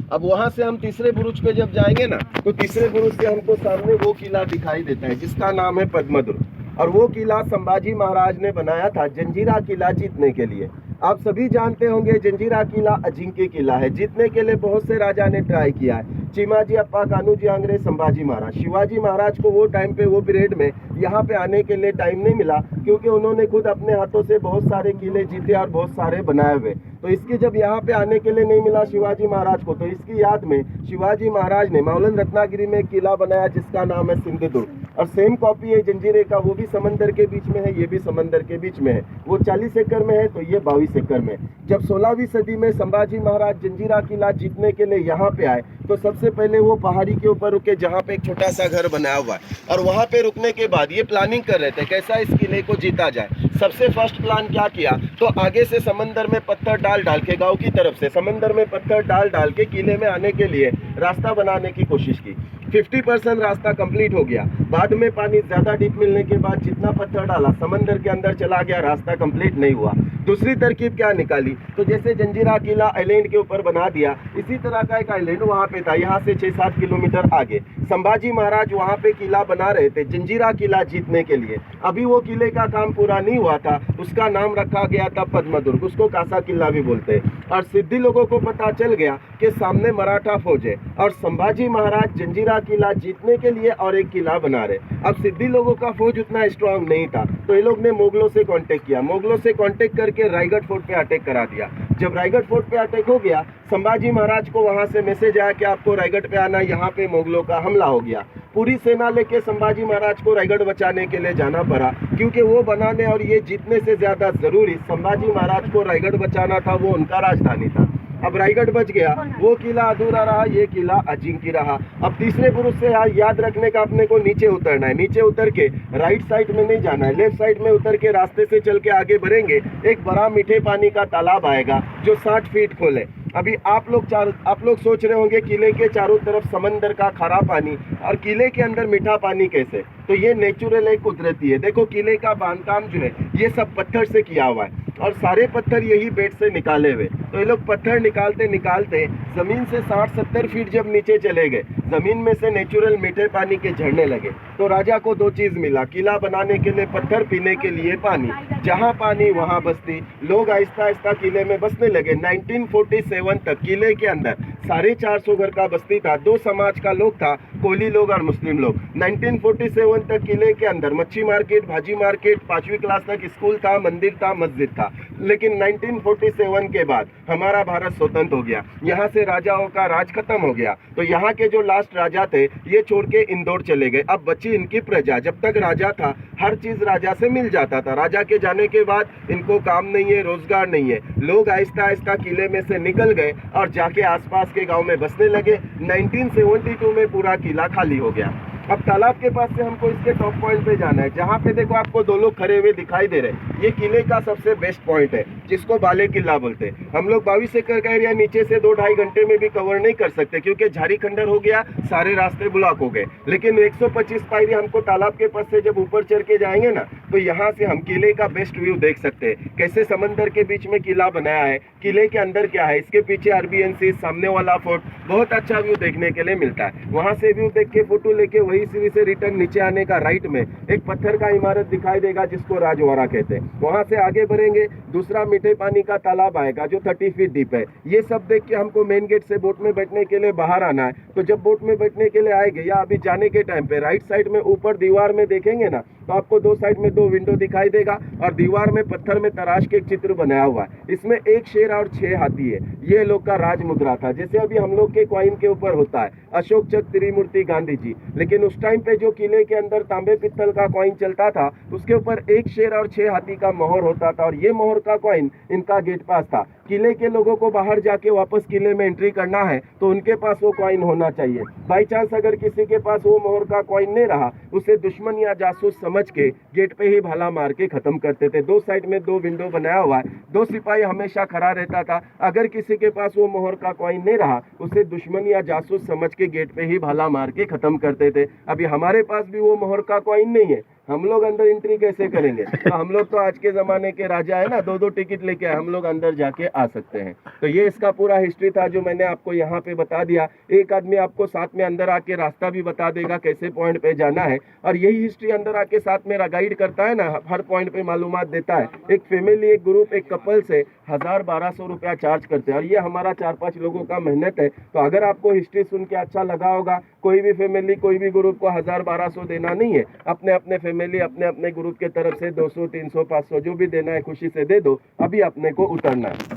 अब वहां से हम तीसरे बुरुज पे जब जाएंगे ना, तो तीसरे बुरुज से हमको सामने वो किला दिखाई देता है जिसका नाम है पद्मदुर्ग। और वो किला संभाजी महाराज ने बनाया था जंजीरा किला जीतने के लिए। आप सभी जानते होंगे जंजीरा किला अजिंक्य किला है। जीतने के लिए बहुत से राजा ने ट्राई किया है, चिमाजी, अप्पा, कान्होजी आंग्रे, संभाजी महाराज। शिवाजी महाराज को वो टाइम पे, वो पीरियड में यहाँ पे आने के लिए टाइम नहीं मिला, क्योंकि उन्होंने खुद अपने हाथों से बहुत सारे किले जीते और बहुत सारे बनाए हुए। तो इसकी जब यहाँ पे आने के लिए नहीं मिला शिवाजी महाराज को, तो इसकी याद में शिवाजी महाराज ने मौलन रत्नागिरी में एक किला बनाया जिसका नाम है सिंधुदुर्ग। और सेम कॉपी है जंजीरे का, वो भी समंदर के बीच में है, ये भी समंदर के बीच में है। वो 40 एकड़ में है, तो ये 22 एकड़ में। जब 16वीं सदी में संभाजी महाराज जंजीरा किला जीतने के लिए यहाँ पे आए, तो सबसे पहले वो पहाड़ी के ऊपर रुके जहाँ पे एक छोटा सा घर बनाया हुआ है। और वहाँ पे रुकने के बाद ये प्लानिंग कर रहे थे कैसा इस किले को जीता जाए। सबसे फर्स्ट प्लान क्या किया, तो आगे से समंदर में पत्थर डाल डाल के, गांव की तरफ से समंदर में पत्थर डाल डाल के किले में आने के लिए रास्ता बनाने की कोशिश की। 50% रास्ता कंप्लीट हो गया। बाद में पानी ज्यादा डीप मिलने के बाद जितना पत्थर डाला समंदर के अंदर चला गया, रास्ता कंप्लीट नहीं हुआ। दूसरी तरकीब क्या निकाली, तो जैसे जंजीरा किला आइलैंड के ऊपर बना दिया, इसी तरह का एक आइलैंड वहाँ पे था, यहाँ से 6-7 किलोमीटर आगे। संभाजी महाराज वहाँ पे किला बना रहे थे जंजीरा किला जीतने के लिए। अभी वो किले का काम पूरा नहीं हुआ था, उसका नाम रखा गया था पद्मदुर्ग, उसको कासा किला भी बोलते हैं। और सिद्धि लोगों को पता चल गया कि सामने मराठा फौज है और संभाजी महाराज जंजीरा किला जीतने के लिए और एक किला बना रहे। अब सिद्धि लोगों का फौज उतना स्ट्रांग नहीं था, तो ये लोग ने मुगलों से कांटेक्ट किया। मुगलों से कांटेक्ट करके रायगढ़ फोर्ट पे अटैक करा दिया। जब रायगढ़ फोर्ट पे अटैक हो गया, संभाजी महाराज को वहां से मैसेज आया कि आपको रायगढ़ पे आना, यहाँ पे मुगलों का हमला हो गया। पूरी सेना लेके संभाजी महाराज को रायगढ़ बचाने के लिए जाना पड़ा, क्योंकि वो बनाने और ये जीतने से ज्यादा जरूरी संभाजी महाराज को रायगढ़ बचाना था, वो उनका राजधानी था। अब रायगढ़ बच गया, वो किला अधूरा रहा, ये किला अजिंक्य रहा। अब तीसरे बुरुज से याद रखने का, अपने को नीचे उतरना है। नीचे उतर के राइट साइड में नहीं जाना है, लेफ्ट साइड में उतर के रास्ते से चल के आगे बढ़ेंगे। एक बड़ा मीठे पानी का तालाब आएगा जो 60 फीट खोले। अभी आप लोग सोच रहे होंगे किले के चारों तरफ समंदर का खारा पानी और किले के अंदर मीठा पानी कैसे, तो ये नेचुरल है, कुदरती है। देखो किले का बांधकाम जो है ये सब पत्थर से किया हुआ है और सारे पत्थर यही बेड से निकाले हुए। तो ये लोग पत्थर निकालते निकालते जमीन से 60-70 फीट जब नीचे चले गए, जमीन में से नेचुरल मीठे पानी के झरने लगे। तो राजा को 2 चीज मिला, किला बनाने के लिए पत्थर, पीने के लिए पानी। जहाँ पानी वहाँ बस्ती। लोग आहिस्ता आहिस्ता किले में बसने लगे। 1947 तक किले के अंदर 450 घर का बस्ती था। 2 समाज का लोग था, कोली लोग और मुस्लिम लोग। 1947 तक किले के अंदर मच्छी मार्केट, भाजी मार्केट, 5वीं क्लास तक स्कूल था, मंदिर था, मस्जिद था। लेकिन 1947 के बाद हमारा भारत स्वतंत्र हो गया, यहाँ से राजाओं का राज खत्म हो गया। तो यहाँ के जो लास्ट राजा थे ये छोड़ के इंदौर चले गए। अब बची इनकी प्रजा। जब तक राजा था हर चीज राजा से मिल जाता था। राजा के जाने के बाद इनको काम नहीं है, रोजगार नहीं है। लोग आहिस्ता आहिस्ता किले में से निकल गए और जाके आसपास के गांव में बसने लगे। 1972 में पूरा किला खाली हो गया। अब तालाब के पास से हमको इसके टॉप पॉइंट पे जाना है, जहाँ पे देखो आपको 2 लोग खड़े हुए दिखाई दे रहे हैं। ये किले का सबसे बेस्ट पॉइंट है, जिसको बाले किला बोलते हैं। हम लोग 22 एकड़ का एरिया नीचे से 2-2.5 घंटे में भी कवर नहीं कर सकते, क्योंकि झाड़ी खंडर हो गया, सारे रास्ते ब्लॉक हो गए। लेकिन 125 पायरी हमको तालाब के पास से जब ऊपर चढ़ के जाएंगे ना, तो यहाँ से हम किले का बेस्ट व्यू देख सकते हैं। कैसे समंदर के बीच में किला बनाया है, किले के अंदर क्या है, इसके पीछे RBNC, सामने वाला फोर्ट, बहुत अच्छा व्यू देखने के लिए मिलता है। वहाँ से व्यू देख के फोटो लेके वही सीढ़ी से रिटर्न नीचे आने का राइट में एक पत्थर का इमारत दिखाई देगा जिसको राजवाड़ा कहते हैं। वहां से आगे बढ़ेंगे, दूसरा मीठे पानी का तालाब आएगा जो 30 फीट डीप है। ये सब देख के हमको मेन गेट से बोट में बैठने के लिए बाहर आना है। तो जब बोट में बैठने के लिए आएंगे या अभी जाने के टाइम पे राइट साइड में ऊपर दीवार में देखेंगे ना, तो आपको 2 साइड में 2 विंडो दिखाई देगा और दीवार में पत्थर में तराश के एक चित्र बनाया हुआ है। इसमें 1 शेर और 6 हाथी है। ये लोग का राज मुद्रा था, जैसे अभी हम लोग के कॉइन के ऊपर होता है अशोक चक्र, त्रिमूर्ति, गांधी जी। लेकिन उस टाइम पे जो किले के अंदर तांबे पित्तल का कॉइन चलता था, उसके ऊपर 1 शेर और 6 हाथी का मोहर होता था और ये मोहर का कॉइन इनका गेट पास था। किले के लोगों को बाहर जाके वापस किले में एंट्री करना है तो उनके पास वो कॉइन होना चाहिए। बाई चांस अगर किसी के पास वो मोहर का कॉइन नहीं रहा, उसे दुश्मन या जासूस समझ के गेट पे ही भाला मार के खत्म करते थे। 2 साइड में 2 विंडो बनाया हुआ है, 2 सिपाही हमेशा खड़ा रहता था। अगर किसी के पास वो मोहर का कॉइन नहीं रहा, उसे दुश्मन या जासूस समझ के गेट पे ही भाला मार के खत्म करते थे। अभी हमारे पास भी वो मोहर का कॉइन नहीं है, हम लोग अंदर एंट्री कैसे करेंगे? तो हम लोग तो आज के ज़माने के राजा है ना, 2-2 टिकट लेके हम लोग अंदर जाके आ सकते हैं। तो ये इसका पूरा हिस्ट्री था जो मैंने आपको यहाँ पे बता दिया। एक आदमी आपको साथ में अंदर आके रास्ता भी बता देगा कैसे पॉइंट पे जाना है, और यही हिस्ट्री अंदर आके साथ में गाइड करता है ना, हर पॉइंट पे मालूमात देता है। एक फैमिली, एक ग्रुप, एक कपल से 1000-1200 रुपया चार्ज करते हैं, और ये हमारा 4-5 लोगों का मेहनत है। तो अगर आपको हिस्ट्री सुन के अच्छा लगा होगा, कोई भी फैमिली, कोई भी ग्रुप को 1000-1200 देना नहीं है, अपने अपने फैमिली, अपने अपने ग्रुप के तरफ से 200, 300, 500 जो भी देना है खुशी से दे दो। अभी अपने को उतरना है।